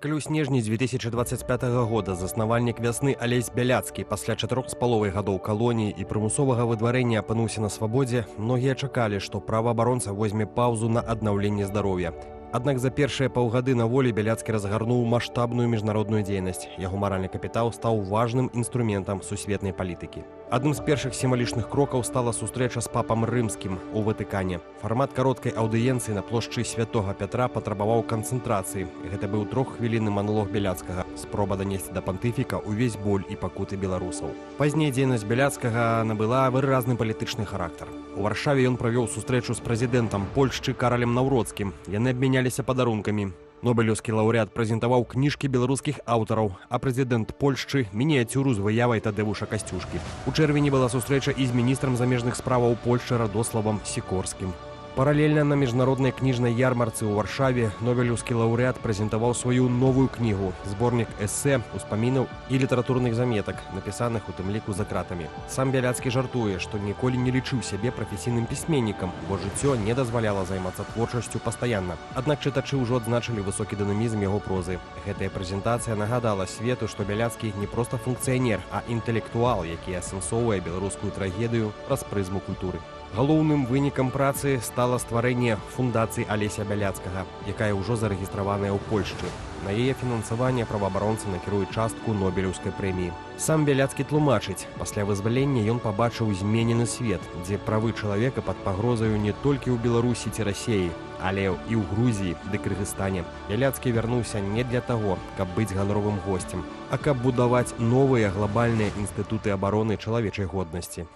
Калі ў снежні 2025 года заснавальнік вясны Алесь Бяляцкі пасля 4,5 гадоў калоніі і прымусовага выдварэння апынуўся на свабодзе, многія чакалі, што праваабаронца возьме паўзу на аднаўленне здароўя. Аднак за першыя паўгады на волі Бяляцкі разгарнуў маштабную міжнародную дзейнасць. Яго маральны капітал стаў важным інструментам сусветнай палітыкі. Адным з першых сімвалічных крокаў стала сустрэча з папам рымскім у Ватыкане. Фармат кароткай аўдыенцыі на плошчы Святога Пятра патрабаваў канцэнтрацыі. Гэта быў троххвілінны маналог Бяляцкага, спроба данесці да пантыфіка ўвесь боль і пакуты беларусаў. Пазней дзейнасць Бяляцкага набыла выразны палітычны характар. У Варшаве ён правёў сустрэчу з прэзідэнтам Польшчы Каралем Наўроцкім. Яны абмяняліся падарункамі. Нобелеўскі лаўрэат прэзентаваў кніжкі беларускіх аўтараў, а прэзідэнт Польшчы мініяцюру з выявай Тадэвуша Касцюшкі. У чэрвені была сустрэча і з міністрам замежных справаў Польшчы Радославам Сікорскім. Паралельна на міжнароднай кніжнай ярмарцы ў Варшаве нобелеўскі лаўрэат прэзентаваў сваю новую кнігу, зборнік эсэ, успамінаў і літаратурных заметак, напісаных у тым ліку за кратамі. Сам Бяляцкі жартуе, што ніколі не лічыў сябе прафесійным пісьменнікам, бо жыццё не дазваляла займацца творчасцю пастаянна. Аднак чытачы ўжо адзначылі высокі дынамізм яго прозы. Гэтая прэзентацыя нагадала свету, што Бяляцкі не проста функцыянер, а інтэлектуал, які асэнсоўвае беларускую трагедыю праз прызму культуры. Галоўным вынікам працы стала стварэнне фундацыі Алеся Бяляцкага, якая ўжо зарэгістраваная ў Польшчы. На яе фінансаванне праваабаронцы накіруюць частку Нобелеўскай прэміі. Сам Бяляцкі тлумачыць, пасля вызвалення ён пабачыў зменены свет, дзе правы чалавека пад пагрозаю не толькі ў Беларусі ці Расіі, але і ў Грузіі ды Кыргызстане. Бяляцкі вярнуўся не для таго, каб быць ганоровым госцем, а каб будаваць новыя глобальныя інстытуты абароны чалавечай годнасці.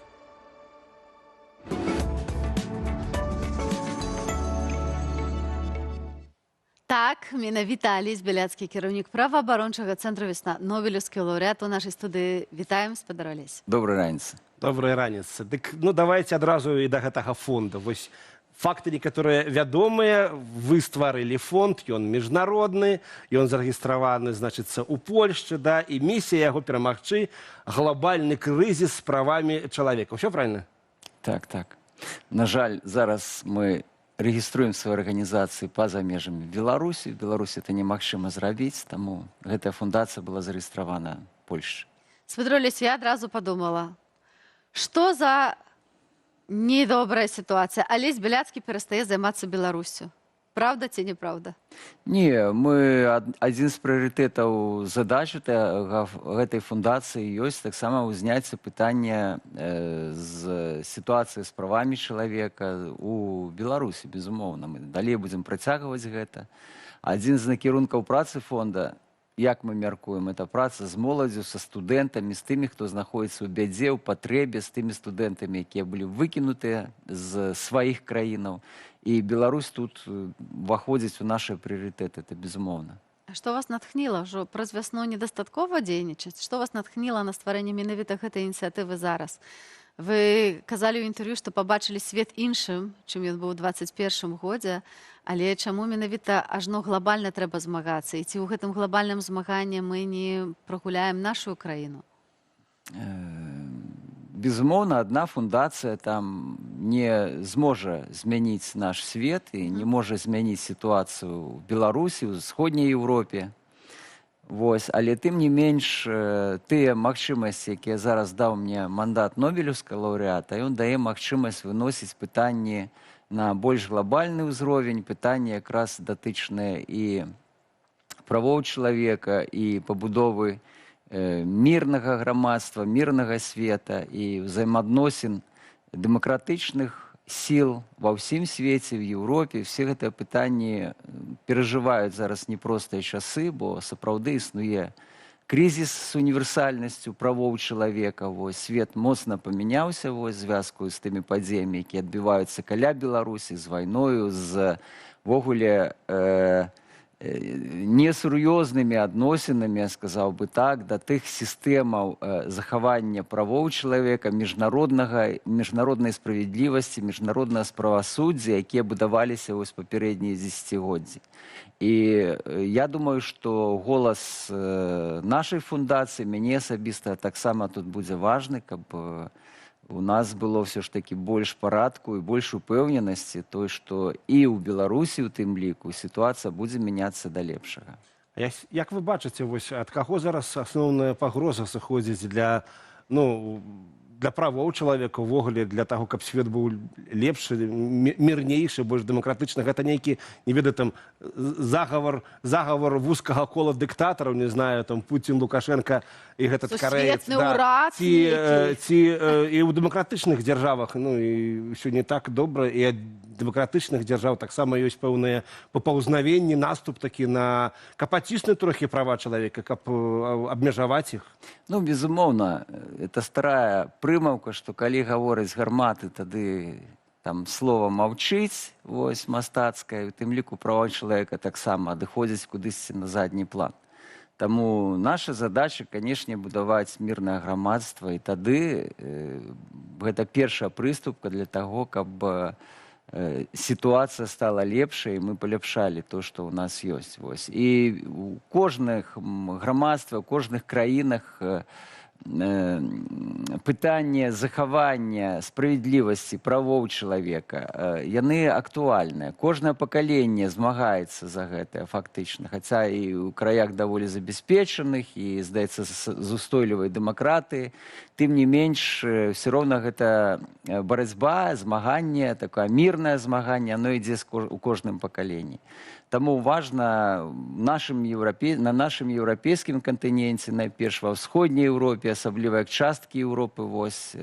Так, менавіта Алесь Бяляцкі, кіраўнік праваабарончага цэнтру «Весна», нобелеўскі лаўрэат у нашай студыі. Вітаем, спадар Алесь. Добрай раніцы. Добрай раніцы. Дык, давайте адразу і да гэтага фонда. Вось факты некаторыя вядомыя. Вы стварылі фонд, ён міжнародны, ён зарэгістраваны, значыцца, у Польшчы, да, і місія яго перамагчы глобальны крызіс з правамі чалавека. Усё правильно? Так. На жаль, зараз мы рэгіструем свае арганізацыі па-за межамі Беларусі. В Беларусі это немагчыма зрабіць, таму гэтая фундацыя была зарэгістравана ў Польшчы. Спадар Алесь, я адразу падумала, што за недобрая сітуацыя. Алесь Бяляцкі перастае займацца Беларусю. Правда ці неправда? Не, адзін з прыярытэтаў задач гэтай фундацыі ёсць таксама ўзняцце пытання з сітуацыі з правамі чалавека у Беларусі, безумоўна. Мы далей будзем працягваць гэта. Адзін з накірункаў працы фонда, як мы мяркуем, это праца з моладзю, са студэнтамі, з тымі, хто знаходзіцца ў бядзе, ў патрэбе, з тымі студэнтамі, якія былі выкінутыя з сваіх краінаў. І Беларусь тут уваходзіць у нашы прыярытэты, это безумоўна. А што вас натхніла? Ўжо праз вясну недастаткова дзейнічаць? Што вас натхніла на стварэнне менавіта гэтай ініцыятывы зараз? Вы казалі ў інтэрв'ю, што пабачылі свет іншым, чым ён быў у 21 годзе, але чаму менавіта ажно глобальна трэба змагацца? І ці ў гэтым глобальным змаганні мы не прагуляем нашу краіну? Безумоўна, адна фундацыя там не зможа змяніць наш свет і не можа змяніць сітуацыю ў Беларусі, ў Сходняй Еўропе. Але тым не менш, тыя магчымасці, якія зараз даў мне мандат нобелеўскага лаўрэата, ён дае магчымасць выносіць пытанні на больш глобальны ўзровень, пытанні якраз датычныя і правоў чалавека, і пабудовы мірнага грамадства, мірнага света і ўзаемаадносін дэмакратычных сіл ва ўсім свеце, в Еўропе. Все гэтыя пытанні перажываюць зараз непростыя часы, бо сапраўды існуе крызіс з універсальнасцю правоў чалавека. Свет моцна памяняўся ў звязку з тымі падзеямі, якія адбываюцца каля Беларусі, з вайною, з вогуле несур'ёзнымі адносінамі, я сказаў бы так, да тых сістэмаў захавання правоў чалавека, міжнароднай справядлівасці, міжнароднага правасуддзя, якія будаваліся вось папярэднія дзесяцігоддзі. І я думаю, што голас нашай фундацыі, мяне асабіста таксама тут будзе важны, каб у нас было все ж таки больш парадку і больш упэўненасці той, што і ў Беларусі у тым ліку сітуацыя будзе мяняцца да лепшага. Як ви бачыце, вось ад каго зараз асноўная пагроза сыходзіць для, ну, для правоў чалавека, увогуле для таго, каб свет быў лепшы, мірнейшы, больш дэмакратычны? Гэта нейкі, не ведаю, там загавар вузкага кола дыктатараў, не знаю, там Пуцін, Лукашенко і гэтак карэец, Сусветны ўрад нейкі. ці і ў дэмакратычных дзяржавах, ну, і ўсё не так добра, і ад дэмакратычных дзяржаў таксама ёсць пэўныя папаўзнавенні, наступ такі на, каб аціснуць трохі права чалавека, каб абмежаваць іх. Ну, безумоўна, это старая прымаўка, што калі гавораць гарматы, тады там слова маўчыць, вось, мастацкае, у тым ліку права чалавека таксама адыходзяць кудысьці на задні план. Таму наша задача, канешне, будаваць мірнае грамадства, і тады гэта першая прыступка для таго, каб ситуация стала лепшей, и мы полепшали то, что у нас есть. Вось. И у кожных громадствах, у кожных краінах пытанне захавання справядлівасці правоў чалавека, яны актуальныя. Кожнае пакаленне змагаецца за гэта фактычна, хаця і ў краях даволі забяспечаных, і, здаецца, з устойлівай дэмакратыі. Тым не менш, все роўна гэта барацьба, змаганне, такое мірнае змаганне, оно ідзе у кожным пакаленні. Таму важна на нашым еўрапейскім кантыненце, найперш ва ўсходняй Еўропе, асабліва як часткі Еўропы, вось,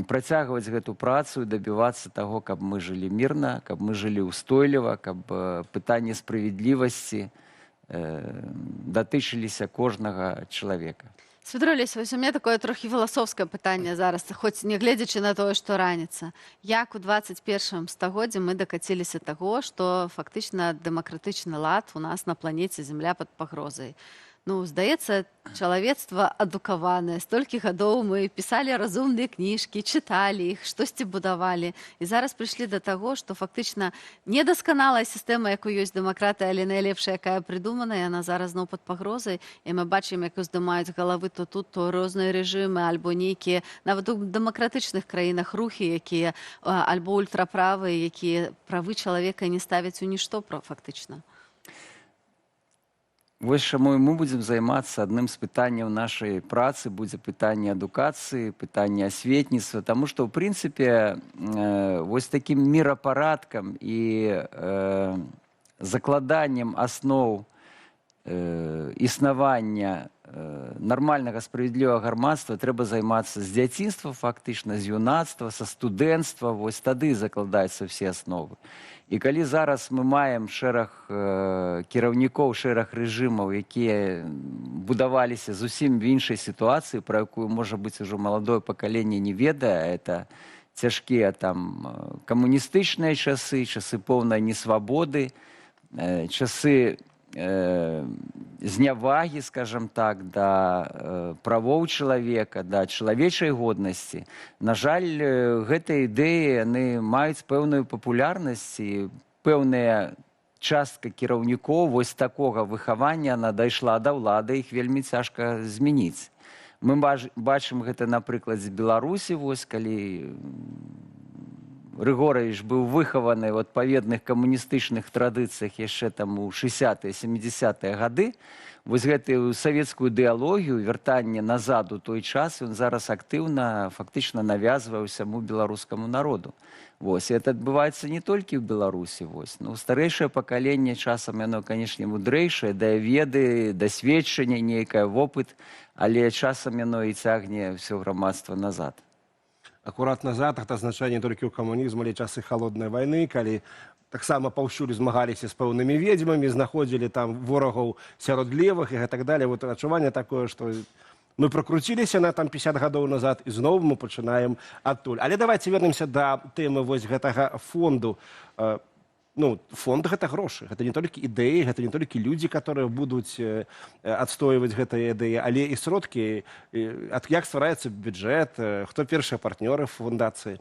працягваць гэту працу і дабівацца таго, каб мы жылі мірна, каб мы жылі ўстойліва, каб пытанне справядлівасці датычыліся кожнага чалавека. Святар Алексійович, у меня такое трохи філасофскае пытанне зараз, хоць не гледзячы на тое, што раніца. Як у 21 стагоддзі мы дакаціліся таго, што фактычна дэмакратычны лад у нас на планеце Зямля пад пагрозай? Ну, здаецца, чалавецтва адукаванае. Столькі гадоў мы пісалі разумныя кніжкі, чыталі іх, штосьці будавалі. І зараз прыйшлі да таго, што фактычна недасканалая сістэма, якой ёсць дэмакратыя, але найлепшая, якая прыдумана, яна зараз зноў пад пагрозай. І мы бачым, як уздымаюць галавы то тут, то розныя рэжымы, альбо нейкія, нават у дэмакратычных краінах рухі, якія, альбо ультраправыя, якія правы чалавека не ставяць у нішто фактычна. Вось чаму мы будзем займацца адным з пытанняў нашай працы, будзе пытанне адукацыі, пытанне асветніцтва, таму што, ў прынцыпе, вось такім мірапарадкам і закладаннем асноў існавання нармальнага справядлівага грамадства трэба займацца з дзяцінства, фактычна, з юнацтва, са студэнцтва, вось тады закладаюцца ўсе асновы. І калі зараз мы маем шэраг кіраўнікоў, шэраг рэжымаў, якія будаваліся зусім в іншай сітуацыі, пра якую, можа быць, ужо маладое пакаленне не ведае, это цяжкія там камуністычныя часы, часы поўнай несвабоды, часы знявагі, скажем так, да правоў чалавека, да чалавечай годнасці. На жаль, гэтыя ідэі, яны маюць пэўную папулярнасць, і пэўная частка кіраўнікоў вось такога выхавання, она дайшла да ўлады, іх вельмі цяжка змяніць. Мы бачым гэта, напрыклад, з Беларусі, вось, калі Григорович быў выхаваны ў адпаведных камуністычных традыцыях яшчэ там у 60-е, 70-е гады. Вось гэтую савецкую ідэалогію, вяртанне назад у той час, ён зараз актыўна, фактычна навязвае ўсяму беларускаму народу. Вось, і это адбываецца не толькі ў Беларусі. Вось. Ну, старэйшае пакаленне, часам яно, канешне, мудрэйшае, дае веды, дасведчанне, нейкае вопыт, але часам яно і цягне ўсё грамадства назад. Акурат назад, гэта азначае не толькі ў камунізму, але часы халоднай вайны, калі таксама паўсюль змагаліся з пэўнымі ведзьмамі, знаходзілі там ворагаў сярод левых і так далее. Вот адчуванне такое, што мы прокруціліся на там 50 гадоў назад і зноў мы пачынаем адтуль. Але давайте вернемся да тэмы вось гэтага фонду. Ну, фонд — гэта грошы, гэта не толькі ідэі, гэта не толькі людзі, которые будуць адстойваць гэтыя ідэі, але і сродкі, як ствараецца бюджэт, хто першыя партнёры фундацыі.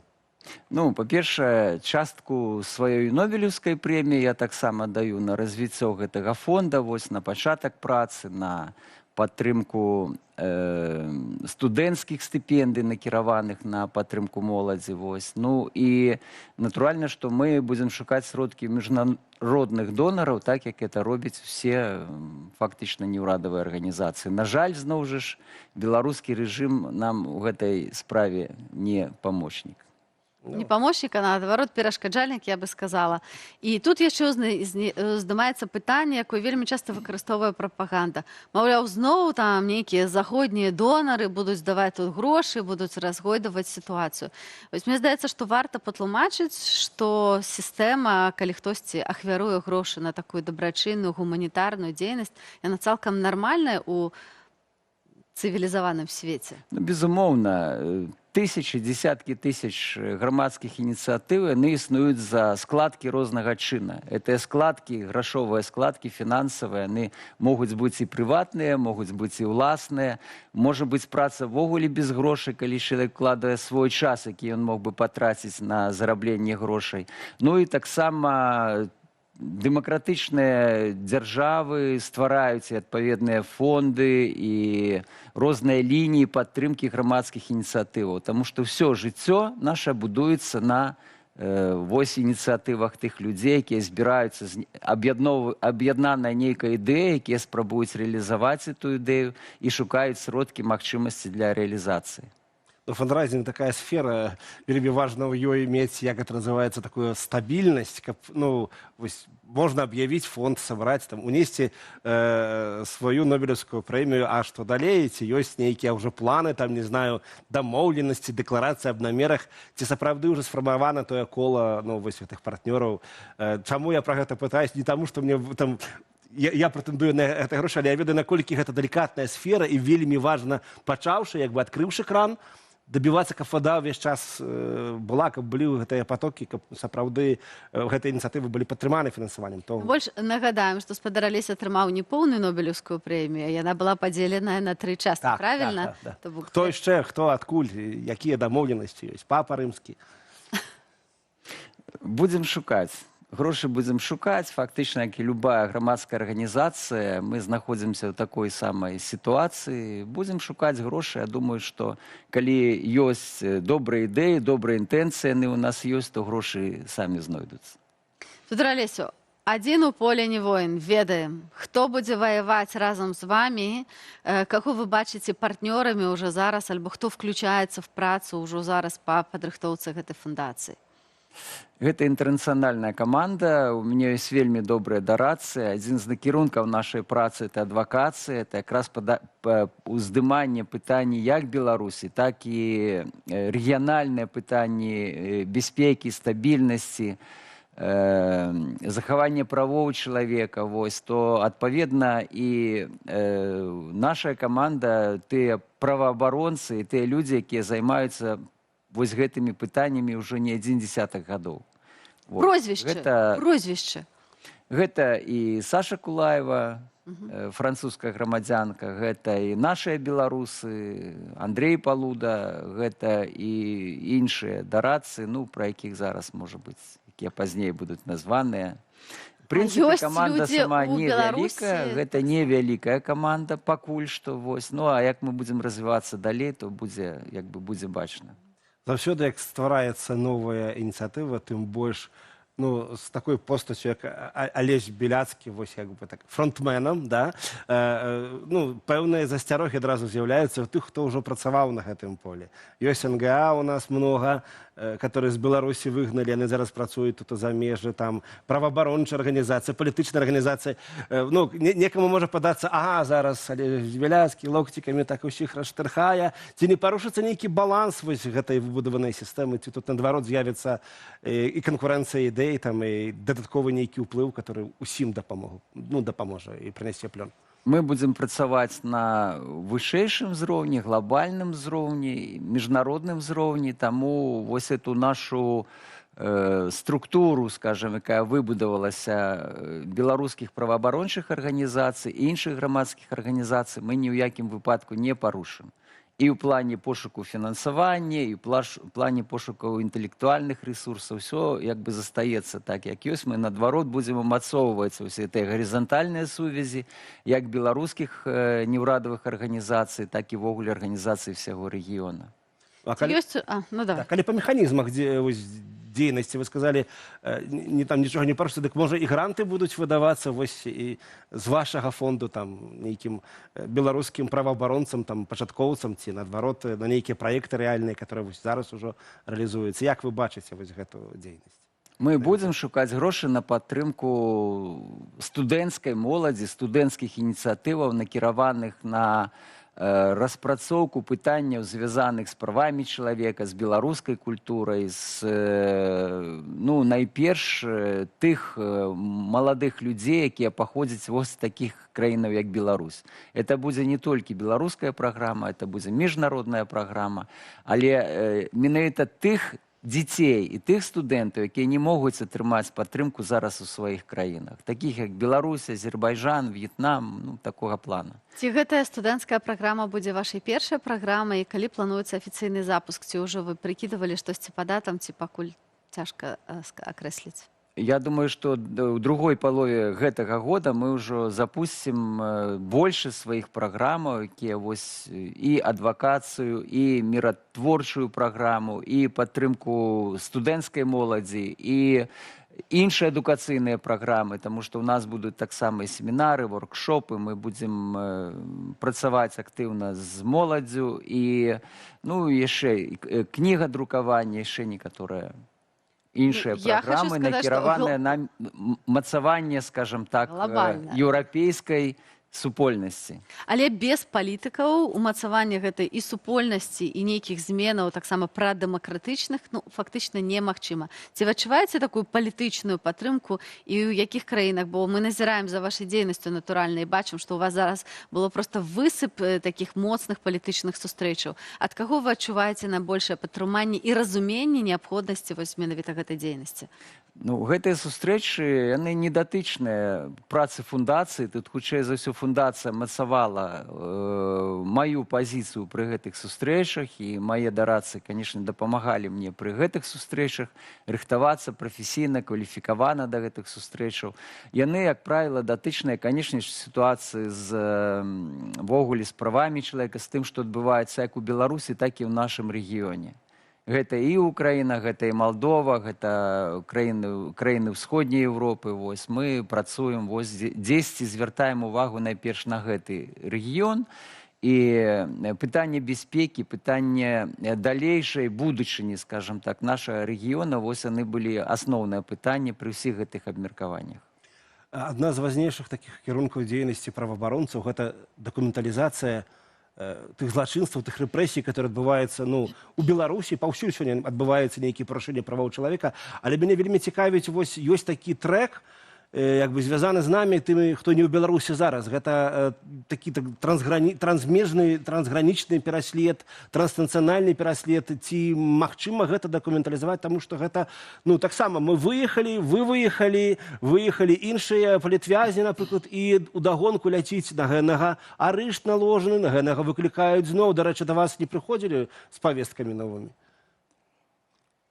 Ну, па-першае, частку сваёй Нобелеўскай прэміі я таксама даю на развіццё гэтага фонда, вось на пачатак працы, на падтрымку студэнцкіх стыпендый, накіраваных на падтрымку моладзі. Вось. Ну і натуральна, што мы будзем шукаць сродкі міжнародных донараў, так як это робяць усе фактычна неўрадавыя арганізацыі. На жаль, зноў жа ж, беларускі рэжым нам у гэтай справе не памочнік. Не помощник, а наадварот перашкаджальнік, я бы сказала. І тут яшчэ здымаецца пытанне, якое вельмі часта выкарыстоўвае прапаганда. Маўляў, зноў там нейкія заходнія донары будуць даваць тут грошы, будуць разгойдаваць сітуацыю. Вось мне здаецца, што варта патлумачыць, што сістэма, калі хтосьці ахвяруе грошы на такую дабрачынную гуманітарную дзейнасць, яна цалкам нармальная ў цывілізаваным свеце. Ну, безумоўна, тысячи, десятки тысяч громадских инициатив, они існують за складки рознага чина. Это складки, грошовые складки, финансовые, они могут быть и приватные, могут быть и властные. Может быть, праца ввогуле без грошей, коли человек вкладывает свой час, який он мог бы потратить на зарабление грошей. Ну и так само дэмакратычныя дзяржавы ствараюць і адпаведныя фонды і розныя лініі падтрымкі грамадскіх ініцыятываў. Таму што ўсё жыццё наша будуецца на вось ініцыятывах тых людзей, якія збіраюцца аб'яднаная нейкая ідэя, якія спрабуюць рэалізаваць эту ідэю і шукаюць сродкі магчымасці для рэалізацыі. Ну, фандрайзинг такая сфера, вельмі важно в ее иметь, как это называется, такую стабильность, как, ну, можно объявить фонд, собрать, там, унести свою Нобелевскую премию, а что далее, есть некие уже планы, там, не знаю, домовленности, декларации об намерах, ці сапраўды уже сформовано тое коло, ну, вось этих партнеров. Чему я про это пытаюсь? Не тому, что мне там я претендую на гэта грошы, але я ведаю, наколькі гэта далікатная сфера і вельмі важна, пачаўшы, як бы адкрыўшы кран, добиваться, каб вода ўвесь час была, каб былі гэтыя потокі, каб сапраўды гэтыя ініцыятывы былі падтрыманы фінансаваннем. Больш нагадаем, што спадар Алесь атрымаў не поўную Нобелевскую прэмію, яна была падзеленая на 3 часткі, так, правильно? Так. Хто яшчэ, хто адкуль, якія дамоўленасці ёсць? Папа рымскі. Будзем шукаць. Грошы будзем шукаць. Фактычна, як і любая грамадская арганізацыя, мы знаходзімся ў такой самай сітуацыі. Будзем шукаць грошы. Я думаю, што калі ёсць добрыя ідэі, добрыя інтэнцыі, яны ў нас ёсць, то грошы самі знойдуцца. Спадар Алесю, адзін у поле не воін, ведаем, хто будзе ваяваць разам з вамі, каго вы бачыце партнёрамі ўжо зараз, альбо хто включаецца в працу ўжо зараз па падрыхтоўцы гэтай фундацыі? Гэта інтэрнацыянальная каманда, у мяне ёсць вельмі добрыя дарадцы. Адзін з накірункаў нашай працы – это адвакацыя, это якраз уздыманне пытанні як Беларусі, так і рэгіянальныя пытанні бяспекі, стабільнасці, захаванне правоў чалавека. Вось, то, адпаведна, і наша каманда, тыя праваабаронцы, тыя людзі, якія займаюцца вось гэтымі пытаннямі ўжо не 1 десятак гадоў. Прозвішчы. Гэта і Саша Кулаева, французская грамадзянка, гэта і нашыя беларусы, Андрей Палуда, гэта і іншыя дарадцы, ну, пра якіх зараз, можа быць, якія пазней будуць названыя. В прынцыпе, каманда сама невялікая, гэта невялікая каманда пакуль што, вось. Ну, а як мы будзем развівацца далей, то будзе, як бы, будзе бачна. Заўсёды, як ствараецца новая ініцыятыва, тым больш, ну, з такой постацю, як Алесь Беляцкі, вось, як бы так, фронтменам, да, ну, пэўныя засцярогі адразу з'яўляюцца ў тых, хто ўжо працаваў на гэтым полі. Ёсць НГА у нас много, которые з Беларусі выгналі, яны зараз працуюць тут у замежжы, там, праваабарончая арганізацыя, палітычная арганізацыя. Ну, некаму можа падацца, ага, зараз Алесь Беляцкі локцікамі так усіх раштырхае, ці не парушыцца нейкі баланс вось гэтай выбудаванай сістэмы, ці тут, наадварот, з'явіцца і канкурэнцыя ідэй, там, і дадатковы нейкі ўплыў, который усім дапаможа і прынясце плён. Мы будзем працаваць на вышэйшым узроўні, глобальным узроўні, міжнародным узроўні, таму вось эту нашу структуру, скажем, якая выбудавалася беларускіх праваабарончых арганізацый і іншых грамадскіх арганізацый, мы ні ў якім выпадку не парушым. і ў плане пошуку фінансавання, і ў плане пошуку інтэлектуальных рэсурсаў. Все як бы застаецца так, як ёсць. Мы, наадварот, будзем умацоўваць усе гэтыя гарызантальныя сувязі, як беларускіх неўрадавых арганізацый, так і ввогуле арганізацый всяго рэгіёна. А Ці ёсць... Ну, давай. Так, але па механізмах дзейнасці вы сказали, не там нічога не парушыцца, дык можа і гранты будуць выдавацца вось і з вашага фонду там нейкім беларускім праваабаронцам, там пачаткоўцам ці наадварот на нейкія праекты рэальныя, которые вось зараз ужо рэалізуюцца. Як вы бачыце вось гэту дзейнасць? Мы будзем шукаць грошы на падтрымку студэнцкай моладзі, студэнцкіх ініцыятываў, накіраваных на распрацоўку пытанняў, звязаных з правамі чалавека, з беларускай культурай, з найперш тых маладых людзей, якія паходзяць вось з такіх краінаў, як Беларусь. Это будзе не толькі беларуская праграма, это будзе міжнародная праграма, але менавіта тых дзяцей і тых студэнтаў, якія не могуць атрымаць падтрымку зараз у сваіх краінах, такіх як Беларусь, Азербайджан, В'етнам, такога плана. Ці гэтая студэнцкая праграма будзе вашай першай праграмай, і калі плануецца афіцыйны запуск, ці ўжо вы прыкідывалі штосьці па датам, ці пакуль цяжка акрэсліць? Я думаю, што ў другой палове гэтага года мы ўжо запусцім большасць сваіх праграмаў, якія вось і адвакацыю, і міратворчую праграму, і падтрымку студэнцкай моладзі, і іншыя адукацыйныя праграмы, таму што ў нас будуць таксама і семінары, воркшопы, мы будзем працаваць актыўна з моладдзю, і яшчэ кнігадрукаванне, яшчэ некаторыя іншыя праграмы, накіраваныя на мацаванне, скажем так, еўрапейскай супольнасці. Але без палітыкаў умацавання гэтай і супольнасці, і нейкіх зменаў, таксама прадэмакратычных, фактычна немагчыма. Ці вы адчуваеце такую палітычную падтрымку і ў якіх краінах? Бо мы назіраем за вашай дзейнасцю натуральна і бачым, што у вас зараз было проста высып такіх моцных палітычных сустрэчаў. Ад каго вы адчуваеце найбольшае падтрыманне і разуменне неабходнасці вось менавіта гэтай дзейнасці? Гэтыя сустрэчы, яны не датычныя працы фундацыі. Тут, хутчэй за ўсё, фундацыя мацавала маю пазіцыю пры гэтых сустрэчах, і мае дарадцы, канешне, дапамагалі мне пры гэтых сустрэчах рыхтавацца прафесійна, кваліфікавана да гэтых сустрэчаў. Яны, як правіла, датычныя, канешне, сітуацыі ввогуле з правамі чалавека, з тым, што адбываецца як у Беларусі, так і ў нашым рэгіёне. Гэта і Украіна, гэта і Малдова, гэта краіны ўсходняй Еўропы. Мы працуем, дзесьці звяртаем увагу найперш на гэты рэгіён. І пытанне бяспекі, пытанне далейшай будучыні, скажем так, нашага рэгіёна, яны былі асноўнае пытанне пры ўсіх гэтых абмеркаваннях. Адна з важнейшых такіх кірункаў дзейнасці праваабаронцаў – гэта дакументалізацыя тых злачынстваў, тых рэпрэсій, которые адбываюцца у Беларусі, паўсюль сёння адбываюцца нейкія парушэнні правоў чалавека, але мяне вельмі цікавіць, вось ёсць такі трэк, як бы звязаны з намі тымі, хто не ў Беларусі зараз. Гэта такі трансмежны, трансгранічны пераслед, транснацыянальны пераслед. Ці магчыма гэта дакументалізаваць, таму што гэта, таксама мы выехалі, вы выехалі іншыя палітвязні, напрыклад, і удагонку ляціць на гэнага арышт наложаны, на гэнага выклікаюць зноў. Дарэчы, да вас не прыходзілі з павесткамі новымі?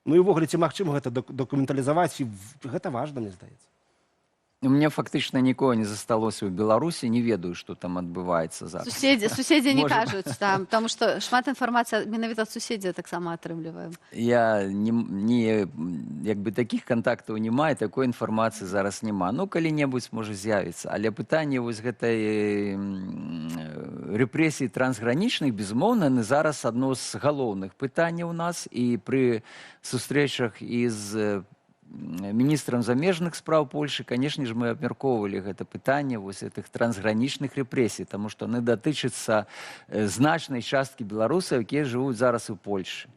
І ўвогуле, ці магчыма гэта дакументалізаваць, і гэта важна, мне здаецца. У меня фактычна нікога не засталося ў Беларусі, не ведаю, што там адбываецца зараз. Суседзі не кажуць, таму што шмат інфармацыі менавіта ад суседзяў таксама атрымліваем. Я такіх кантактаў не маю, такой інфармацыі зараз няма. Калі-небудзь можа з'явіцца. Але пытанне вось гэтай рэпрэсій трансгранічных, безумоўна, зараз адно з галоўных пытанняў у нас, і пры сустрэчах з міністрам замежных спраў Польшы, канешне ж, мы абмяркоўвалі гэта пытанне вось гэтых трансгранічных рэпрэсій, таму што яны датычацца значнай часткі беларусаў, якія жывуць зараз у Польшы.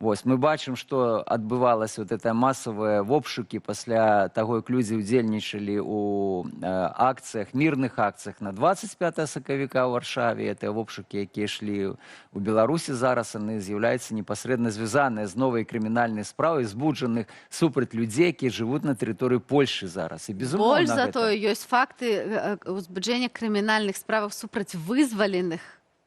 Мы бачым, што адбывалася масавыя обшукі пасля таго, як людзі ўдзельнічалі ў акцыях, мірных акцыях на 25 сакавіка ў Варшаве. Гэтыя обшукі, якія ішлі ў Беларусі зараз, яны з'яўляюцца непасрэдна звязаныя з новай крымінальнай справай, збуджаных супраць людзей, якія жывуць на тэрыторыі Польшы зараз. Больш за тое, ёсць факты узбуджэння крымінальных справаў супраць вызваленых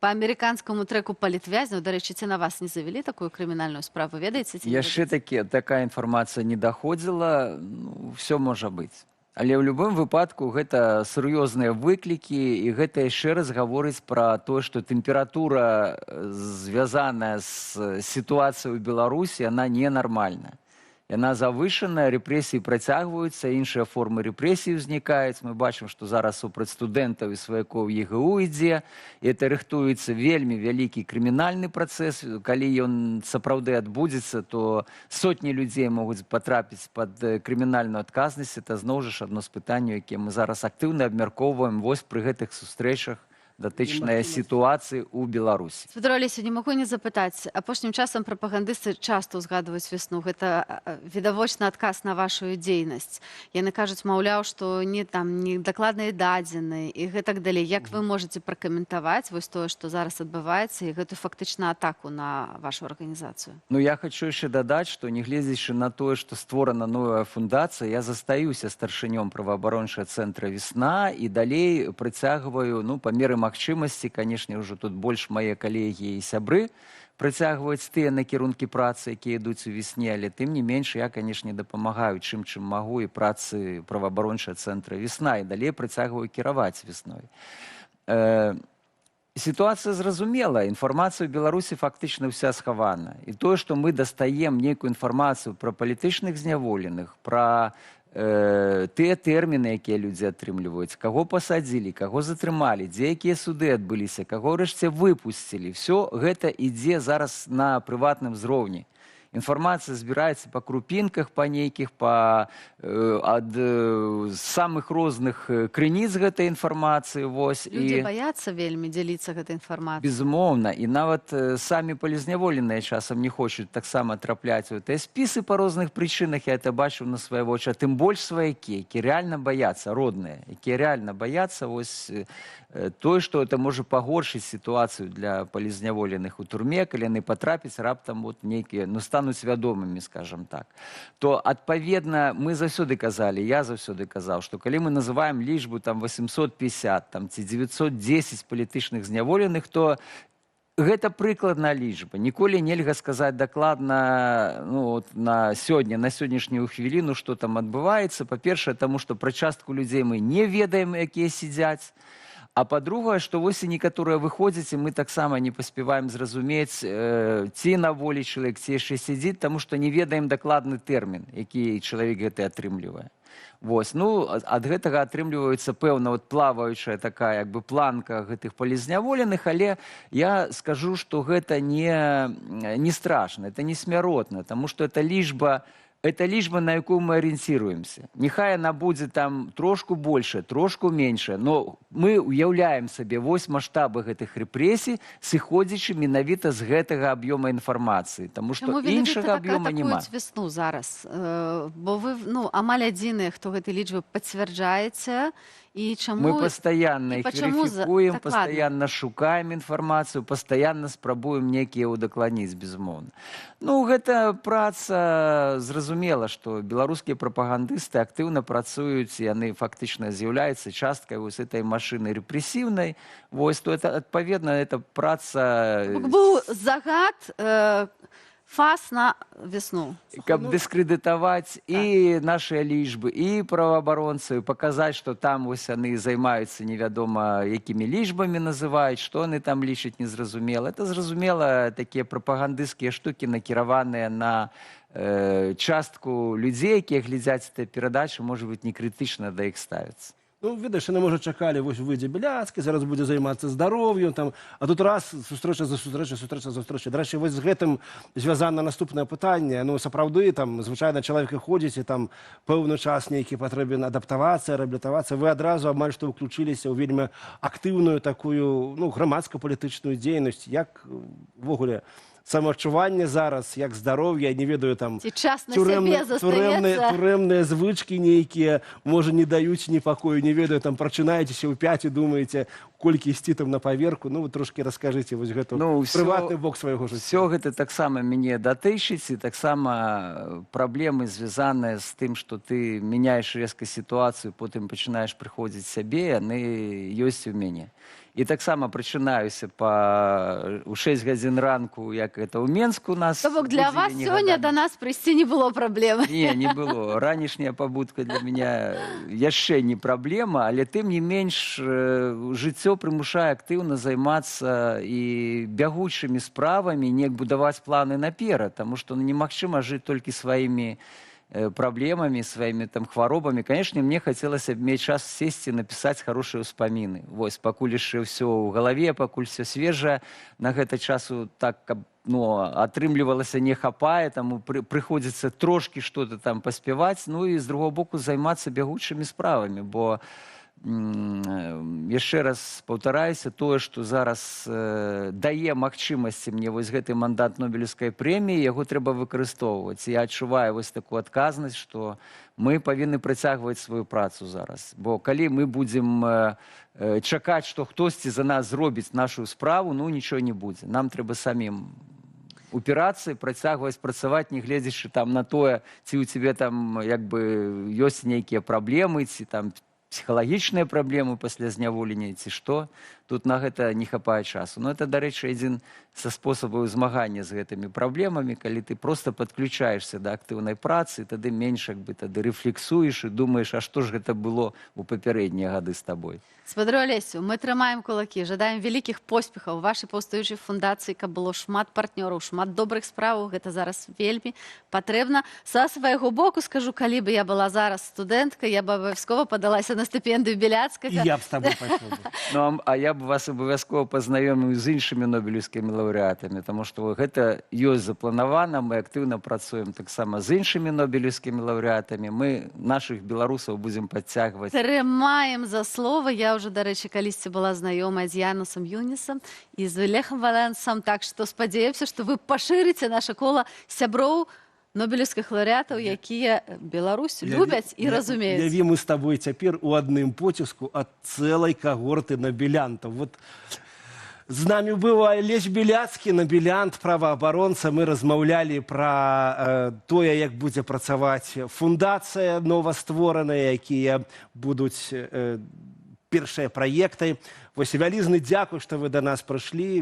по американскому треку «Палітвязняў». Дарэчы, ці на вас не завялі такую крымінальную справу, ведаеце ці не Яшчэ такая інфармацыя не даходзіла, ну, все можа быць. Але ў любым выпадку гэта сур'ёзныя выклікі, і гэта яшчэ раз гаворыць пра тое, што тэмпература, звязаная з сітуацыяй у Беларусі, яна ненармальная. Яна завышаная, рэпрэсіі працягваюцца, іншыя формы рэпрэсій узнікаюць. Мы бачым, што зараз супраць студэнтаў і сваякоў ЕГУ ідзе, і это рыхтуецца вельмі вялікі крымінальны працэс. Калі ён сапраўды адбудзецца, то сотні людзей могуць патрапіць пад крымінальную адказнасць. Это зноў жа адно з пытанняў, якія мы зараз актыўна абмяркоўваем вось пры гэтых сустрэчах датычныя сітуацыі ў Беларусі. Святар Алесю, не магу не запытаць. Апошнім часам прапагандысты часта ўзгадваюць вясну. Гэта відавочны адказ на вашу дзейнасць. Яны кажуць, маўляў, што не дакладныя дадзеныя і гэтак далей. Як вы можаце пракаментаваць вось тое, што зараз адбываецца, і гэту фактычна атаку на вашу арганізацыю? Ну, я хочу яшчэ дадаць, што нягледзячы на тое, што створана новая фундацыя, я застаюся старшынём праваабарончага цэнтра «Весна» і далей прыцягваю, ну, па меры магчымасці, канешне, ўжо тут больш мае калегі і сябры прыцягваюць тыя накірункі працы, якія ідуць у «Весне», але тым не менш я, канешне, дапамагаю чым магу і працы праваабарончага цэнтра «Весна», і далей прыцягваю кіраваць «Весной». Сітуацыя зразумела, інфармацыя ў Беларусі фактычна ўся схавана. І тое, што мы дастаем нейкую інфармацыю пра палітычных зняволеных, пра тыя тэрміны, якія людзі атрымліваюць, каго пасадзілі, каго затрымалі, дзе якія суды адбыліся, каго ўрэшце выпусцілі. Всё гэта ідзе зараз на прыватным узроўні. Інфармацыя збіраецца па крупінках, па нейкіх, ад самых розных крыніц гэтай інфармацыі. Людзі баяцца вельмі дзяліцца гэтай інфармацыяй. Безумоўна. І нават самі палізняволеныя часам не хочуць таксама трапляць у гэтыя спісы па розных прычынах. Я это бачыў на свае вочы. А тым больш сваякі, якія рэальна баяцца, родныя, якія рэальна баяцца тое, што это можа пагоршыць сітуацыю для палізняволеных у турме, калі яны патрапяць раптам нейкія, ну, стануць вядомымі, скажам так. То, адпаведна, мы заўсёды казалі, я заўсёды казаў, што калі мы называем лічбу 850 ці 910 палітычных зняволеных, то гэта прыкладная лічба. Ніколі нельга сказаць дакладна, ну, на сённяшнюю хвіліну, што там адбываецца. Па-першае, таму што пра частку людзей мы не ведаем, якія сядзяць. А па-другое, што вось і некаторыя выходзяць, і мы таксама не паспяваем зразумець, ці на волі чалавек, ці яшчэ сядзіць, таму што не ведаем дакладны тэрмін, які чалавек гэты атрымлівае. Вось, ну, ад гэтага атрымліваецца пэўна плаваючая такая, як бы, планка гэтых палізняволеных, але я скажу, што гэта не страшна, это не смяротна, таму што это лічба, на якую мы арыенціруемся. Няхай яна будзе там трошку большая, трошку меншая, но мы уяўляем сабе вось маштабы гэтых рэпрэсій, сыходзячы менавіта з гэтага аб'ёма інфармацыі, таму што іншага аб'ёма няма. Чаму менавіта «Весну» зараз? Бо вы, ну, амаль адзіныя, хто гэтай лічбы пацвярджаеце, і чаму... Мы пастаянна іх верыфікуем, пастаянна шукаем інфармацыю, пастаянна спрабуем нейкія удакладніць, безумоўна. Ну, гэта праца, зразумела, што беларускія прапагандысты актыўна працуюць, і яны фактычна з'яўляюцца часткай вось этой машыны рэпрэсіўнай. Вось, то это, адпаведна, это праца... Быў загад фас на «Весну». Каб дыскрэдытаваць і нашыя лічбы, і праваабаронцаў, паказаць, што там вось яны займаюцца невядома якімі лічбамі называюць, што яны там лічаць, незразумела. Это, зразумела, такія прапагандысцкія штукі, накіраваныя на частку людзей, якія глядзяць гэтыя перадачы, можа быць, не крытычна да іх ставяцца. Ну, відаць, яны, можа, чакалі, вось выйдзе Бяляцкі, зараз будзе займацца здароўем, а тут раз, сустрэча за сустрэчай. Дарэчы, вось з гэтым звязана наступнае пытанне. Ну, сапраўды, звычайна чалавек ходзіць, і там пэўны час нейкі патрэбен адаптавацца, рэабілітавацца. Вы адразу амаль што ўключыліся ў вельмі актыўную такую, ну, грамадска-палітычную дзейнасць. Як, увогуле, самаадчуванне зараз, як здароўе, не ведаю, там турэмныя звычкі нейкія, можа, не даюць непакою, не ведаю, там прачынаецеся ў 5 і думаеце, колькі ісці там на паверку. Ну, вы трошкі раскажыце вось гэту прыватны бок свайго жыцця. Всё гэта таксама мяне датычыць, і таксама праблемы звязаныя з тым, што ты мяняеш рэзка сітуацыю, потым пачынаеш прыходзіць сябе, яны ёсць у мяне. І таксама прачынаюся у 6 гадзін ранку, як это ў Менску у нас. То бок для будзілі вас не сёння гадамі. да нас прыйсці не было праблемы. Не было. Ранішняя пабудка для мяне яшчэ не праблема, але тым не менш жыццё прымушае актыўна займацца і бягучымі справамі, неяк будаваць планы наперад, таму што немагчыма жыць толькі сваімі проблемами, своими там хворобами. Конечно, мне хотелось иметь час сесть и написать хорошие успомины. Вось, пакуль еще все в голове, пакуль все свежее, на гэта часу так, ну, атрымлівалася не хапае, таму приходится трошки что-то там паспяваць, ну и с другого боку займацца бягучымі справами, бо яшчэ раз паўтараюся, тое, што зараз дае магчымасці мне вось гэты мандат Нобелевскай прэміі, яго трэба выкарыстоўваць. Я адчуваю вось такую адказнасць, што мы павінны працягваць сваю працу зараз. Бо калі мы будзем чакаць, што хтосьці за нас зробіць нашу справу, ну нічого не будзе. Нам трэба самім упірацца і працягваць працаваць, не гледзячы там на тое, ці ў цябе там як бы ёсць нейкія праблемы, ці там псіхалагічныя праблемы пасля зняволення, ці што, тут на гэта не хапае часу. Но это, дарэчы, адзін са спосабаў змагання з гэтымі праблемамі, калі ты проста падключаешся да актыўнай працы, тады менш як бы тады рэфлексуеш і думаеш, а што ж гэта было ў папярэднія гады з табой. Спадару Алесю, мы трымаем кулакі, жадаем вялікіх поспехаў у вашай паўстаючай фундацыі, каб было шмат партнёраў, шмат добрых справаў, гэта зараз вельмі патрэбна. Са свайго боку скажу, калі бы я была зараз студэнткай, я бы абавязкова падалася на стыпендыю Беляцкага. И я б с тобой пошел. Ну, а я б вас абавязкова пазнаёміў з іншымі нобелеўскімі лаўрэатамі, таму што гэта ёсць запланавана, мы актыўна працуем таксама з іншымі нобелеўскімі лаўрэатамі, мы нашых беларусаў будзем падцягваць. Трымаем за слова. Я уже, дарэчы, калісьці была знаёмая з Янусам Юнісам і з Лехам Валенсам, так што спадзяемся, што вы пашырыце наша кола сяброў нобелевскіх лаўрэатаў, якія Беларусь любяць і разумеюць. Яві мы с тобой цяпер у адным поціску ад цэлай кагорты нобелянтаў. Вот з намі быў Алесь Беляцкі, нобелянт, праваабаронца. Мы размаўлялі пра тое, як будзе працаваць фундацыя новаствораная, якія будуць першыя праекты. Вось вялізны дзякуй, што вы да нас прыйшлі.